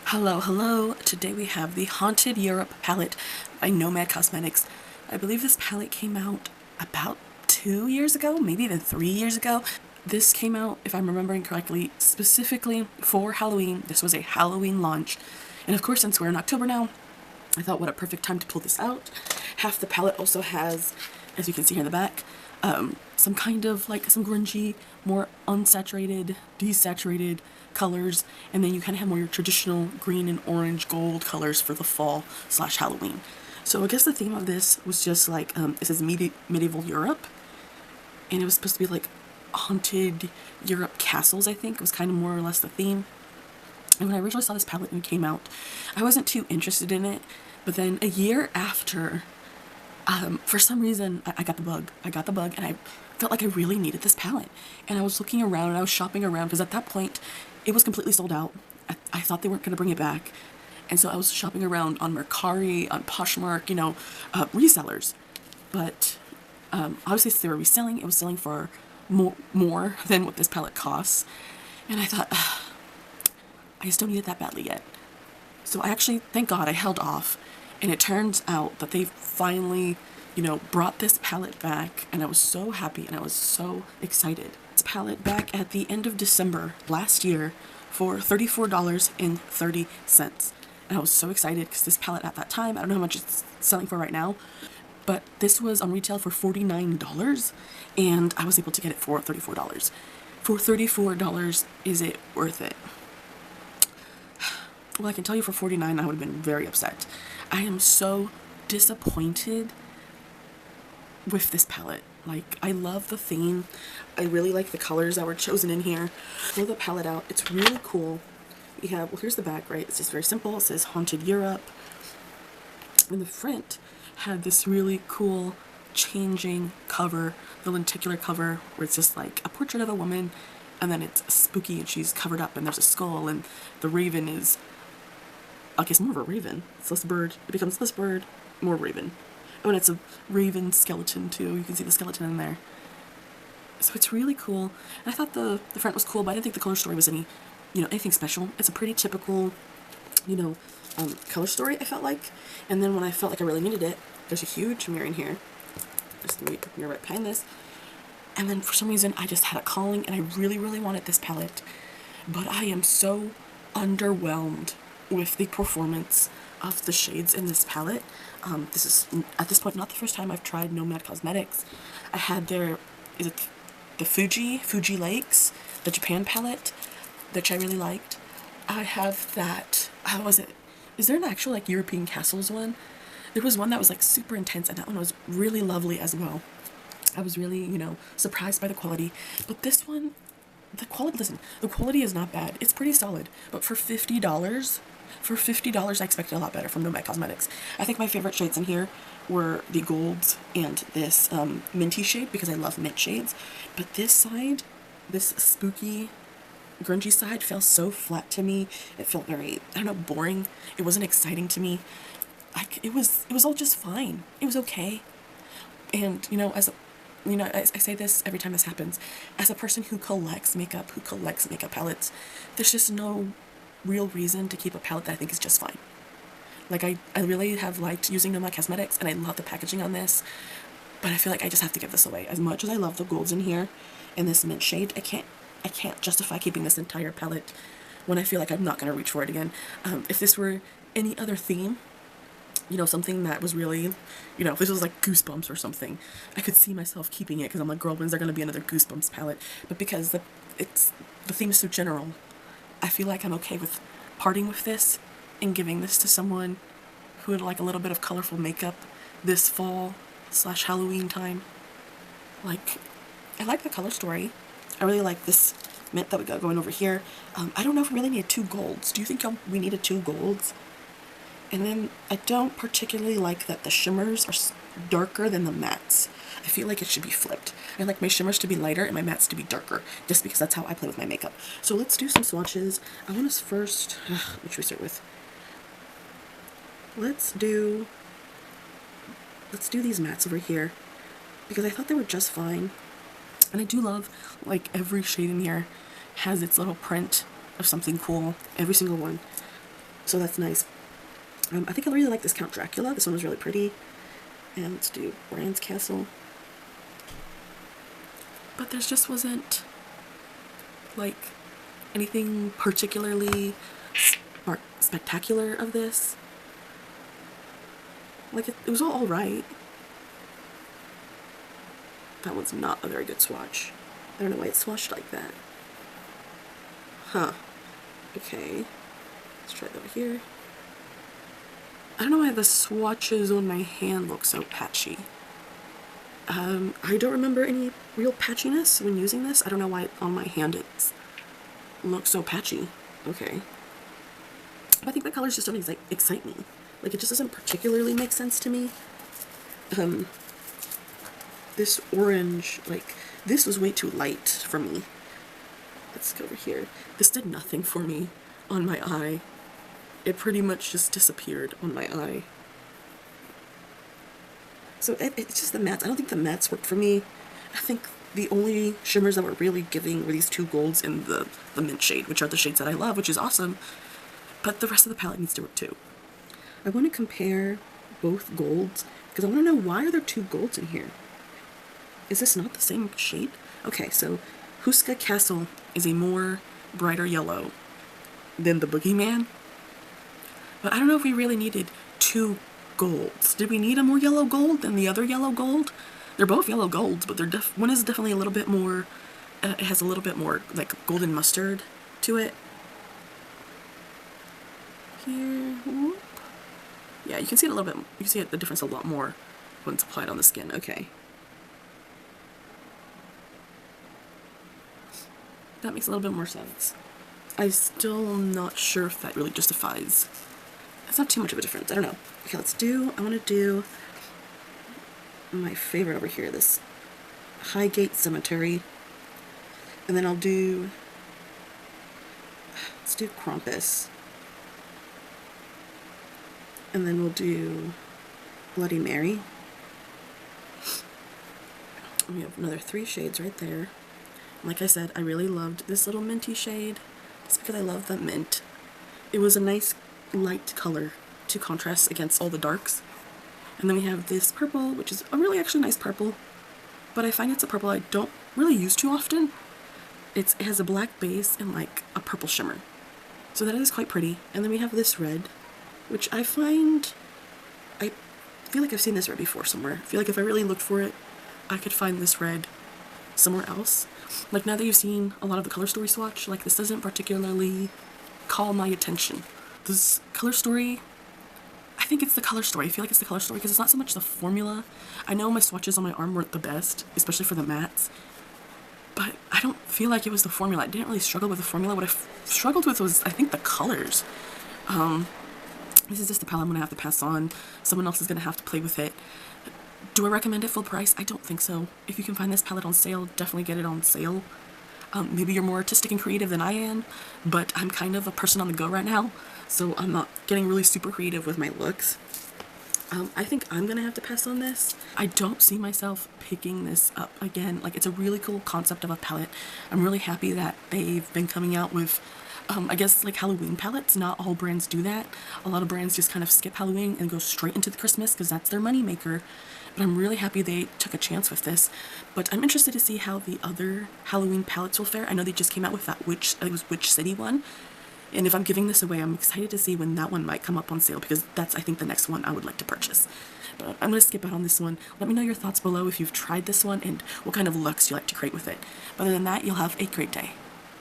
Hello, hello. Today we have the Haunted Europe palette by Nomad Cosmetics. I believe this palette came out about 2 years ago, maybe even 3 years ago. This came out, if I'm remembering correctly, specifically for Halloween. This was a Halloween launch. And of course, since we're in October now, I thought what a perfect time to pull this out. Half the palette also has, as you can see here in the back, some kind of like some grungy, more unsaturated, desaturated colors, and then you kind of have more your traditional green and orange gold colors for the fall / Halloween. So I guess the theme of this was just like, it says medieval Europe, and it was supposed to be like haunted Europe castles, I think. It was kind of more or less the theme. And when I originally saw this palette and it came out, I wasn't too interested in it, but then a year after, for some reason, I got the bug. I got the bug, and I felt like I really needed this palette. And I was looking around, and I was shopping around, because at that point, it was completely sold out. I thought they weren't going to bring it back. And so I was shopping around on Mercari, on Poshmark, resellers. But obviously, since they were reselling, it was selling for more than what this palette costs. And I thought, I just don't need it that badly yet. So I actually, thank God, I held off. And it turns out that they finally, brought this palette back, and I was so happy and I was so excited. This palette back at the end of December last year for $34.30. And I was so excited because this palette at that time, I don't know how much it's selling for right now, but this was on retail for $49, and I was able to get it for $34. For $34, is it worth it? Well, I can tell you for $49, I would have been very upset. I am so disappointed with this palette. Like, I love the theme. I really like the colors that were chosen in here. Pull the palette out. It's really cool. We have, well, here's the back, right? It's just very simple. It says Haunted Europe. And the front had this really cool changing cover, the lenticular cover, where it's just like a portrait of a woman, and then it's spooky and she's covered up and there's a skull, and the raven is, I guess, more of a raven. It's less bird. It becomes less bird, more raven. Oh, and it's a raven skeleton too. You can see the skeleton in there. So it's really cool. And I thought the front was cool, but I didn't think the color story was anything special. It's a pretty typical, color story, I felt like. And then when I felt like I really needed it, there's a huge mirror in here. Just the mirror right behind this. And then for some reason, I just had a calling, and I really, really wanted this palette. But I am so underwhelmed with the performance of the shades in this palette. This is, at this point, not the first time I've tried Nomad Cosmetics. I had their, is it the Fuji Lakes, the Japan palette, which I really liked. I have that, how was it? Is there an actual, like, European castles one? There was one that was, like, super intense, and that one was really lovely as well. I was really, surprised by the quality. But this one, the quality is not bad. It's pretty solid. But for $50, I expected a lot better from Nomad Cosmetics. I think my favorite shades in here were the golds and this minty shade, because I love mint shades. But this side, this spooky, grungy side, felt so flat to me. It felt very, I don't know, boring. It wasn't exciting to me. Like, it was all just fine. It was okay. And, I say this every time this happens. As a person who collects makeup palettes, there's just no real reason to keep a palette that I think is just fine. Like, I really have liked using Nomad Cosmetics, and I love the packaging on this, but I feel like I just have to give this away. As much as I love the golds in here and this mint shade, I can't justify keeping this entire palette when I feel like I'm not going to reach for it again. If this were any other theme, something that was really, if this was like Goosebumps or something, I could see myself keeping it, because I'm like, girl, when's there going to be another Goosebumps palette? But because the theme is so general, I feel like I'm okay with parting with this and giving this to someone who would like a little bit of colorful makeup this fall / Halloween time. Like, I like the color story. I really like this mint that we got going over here. I don't know if we really need 2 golds. Do you think we needed 2 golds? And then I don't particularly like that the shimmers are darker than the mattes. I feel like it should be flipped. I like my shimmers to be lighter and my mattes to be darker, just because that's how I play with my makeup. So let's do some swatches. I want us first, what should we start with? Let's do these mattes over here, because I thought they were just fine. And I do love, like, every shade in here has its little print of something cool. Every single one. So that's nice. I think I really like this Count Dracula. This one was really pretty. And let's do Bran's Castle. But there just wasn't, like, anything particularly spectacular of this. Like, it was all right. That one's not a very good swatch. I don't know why it swatched like that. Huh. Okay. Let's try that over here. I don't know why the swatches on my hand look so patchy. I don't remember any real patchiness when using this. I don't know why on my hand it looks so patchy. Okay. I think the colors just don't excite me. Like, it just doesn't particularly make sense to me. This orange, like, this was way too light for me. Let's go over here. This did nothing for me on my eye. It pretty much just disappeared on my eye. So it's just the mattes. I don't think the mattes worked for me. I think the only shimmers that were really giving were these two golds in the mint shade, which are the shades that I love, which is awesome. But the rest of the palette needs to work too. I want to compare both golds, because I want to know, why are there two golds in here? Is this not the same shade? Okay, so Huska Castle is a more brighter yellow than the Boogeyman. But I don't know if we really needed two golds. Did we need a more yellow gold than the other yellow gold? They're both yellow golds, but one is definitely a little bit more, it has a little bit more like golden mustard to it. Here, whoop. Yeah, you can see it a little bit, you can see the difference a lot more when it's applied on the skin. Okay. That makes a little bit more sense. I'm still not sure if that really justifies. It's not too much of a difference. I don't know. Okay, I want to do my favorite over here, this Highgate Cemetery. And then let's do Krampus. And then we'll do Bloody Mary. And we have another 3 shades right there. Like I said, I really loved this little minty shade, just because I love that mint. It was a nice light color to contrast against all the darks. And then we have this purple, which is a really actually nice purple, but I find it's a purple I don't really use too often. It has a black base and like a purple shimmer. So that is quite pretty. And then we have this red, which I feel like I've seen this red before somewhere. I feel like if I really looked for it, I could find this red somewhere else. Like, now that you've seen a lot of the color story swatch, like, this doesn't particularly call my attention. This color story, I think it's the color story. I feel like it's the color story because it's not so much the formula. I know my swatches on my arm weren't the best, especially for the mattes, but I don't feel like it was the formula. I didn't really struggle with the formula. What I struggled with was, I think, the colors. This is just a palette I'm going to have to pass on. Someone else is going to have to play with it. Do I recommend it full price? I don't think so. If you can find this palette on sale, definitely get it on sale. Maybe you're more artistic and creative than I am, but I'm kind of a person on the go right now, so I'm not getting really super creative with my looks. I think I'm gonna have to pass on this. I don't see myself picking this up again. Like, it's a really cool concept of a palette. I'm really happy that they've been coming out with I guess like Halloween palettes. Not all brands do that. A lot of brands just kind of skip Halloween and go straight into the Christmas because that's their money maker. But I'm really happy they took a chance with this. But I'm interested to see how the other Halloween palettes will fare. I know they just came out with that it was Witch City one. And if I'm giving this away, I'm excited to see when that one might come up on sale, because that's, I think, the next one I would like to purchase. But I'm going to skip out on this one. Let me know your thoughts below if you've tried this one and what kind of looks you like to create with it. But other than that, you'll have a great day.